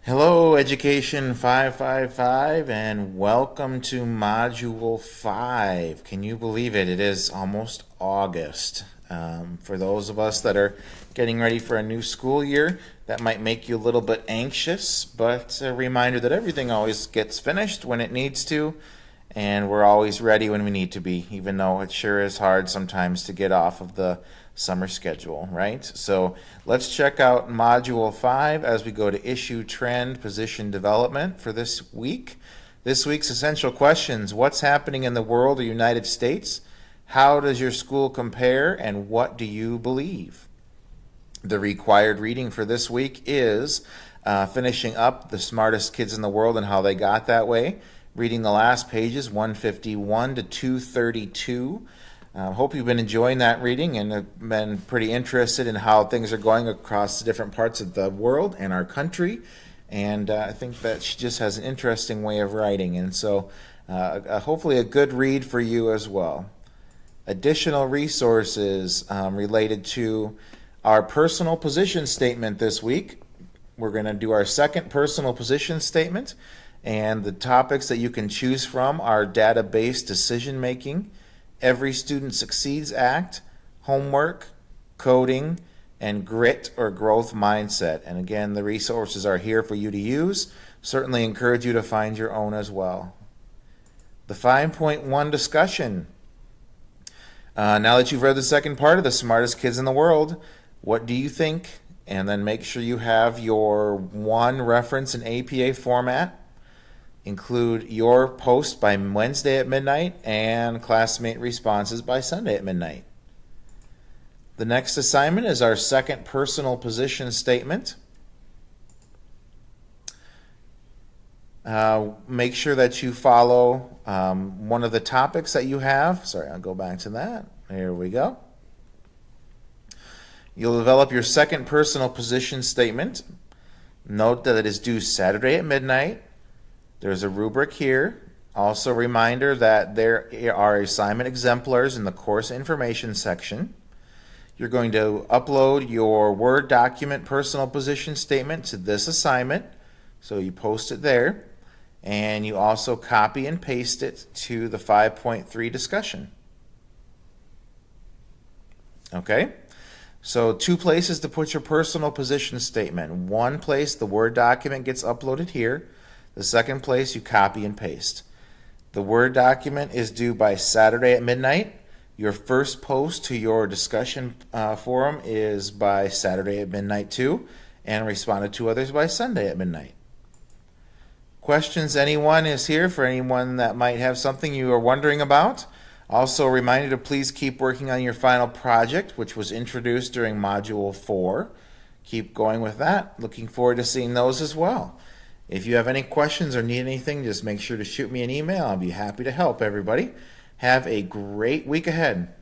Hello, Education 555, and welcome to Module 5. Can you believe it? It is almost August. For those of us that are getting ready for a new school year, that might make you a little bit anxious, but a reminder that everything always gets finished when it needs to, and we're always ready when we need to be, even though it sure is hard sometimes to get off of the summer schedule, right? So let's check out Module 5 as we go to Issue Trend Position Development for this week. This week's essential questions: what's happening in the world or United States? How does your school compare? And what do you believe? The required reading for this week is finishing up The Smartest Kids in the World and How They Got That Way, reading the last pages 151 to 232. Hope you've been enjoying that reading and have been pretty interested in how things are going across the different parts of the world and our country. And I think that she just has an interesting way of writing. And so hopefully a good read for you as well. Additional resources related to our personal position statement this week. We're going to do our second personal position statement. And the topics that you can choose from are database decision making, Every Student Succeeds Act, homework, coding, and grit or growth mindset. And again, the resources are here for you to use. Certainly encourage you to find your own as well. The 5.1 discussion. Now that you've read the second part of The Smartest Kids in the World, what do you think? And then make sure you have your one reference in APA format. Include your post by Wednesday at midnight and classmate responses by Sunday at midnight. The next assignment is our second personal position statement. Make sure that you follow one of the topics that you have. Sorry, I'll go back to that. There we go. You'll develop your second personal position statement. Note that it is due Saturday at midnight. There's a rubric here. Also a reminder that there are assignment exemplars in the course information section. You're going to upload your Word document personal position statement to this assignment. So you post it there. And you also copy and paste it to the 5.3 discussion. Okay? So 2 places to put your personal position statement. One place, the Word document gets uploaded here. The second place, you copy and paste. The Word document is due by Saturday at midnight. Your first post to your discussion forum is by Saturday at midnight too, and responded to others by Sunday at midnight. Questions anyone is here for anyone that might have something you are wondering about. Also a reminder to please keep working on your final project, which was introduced during Module 4. Keep going with that. Looking forward to seeing those as well. If you have any questions or need anything, just make sure to shoot me an email. I'll be happy to help everybody. Have a great week ahead.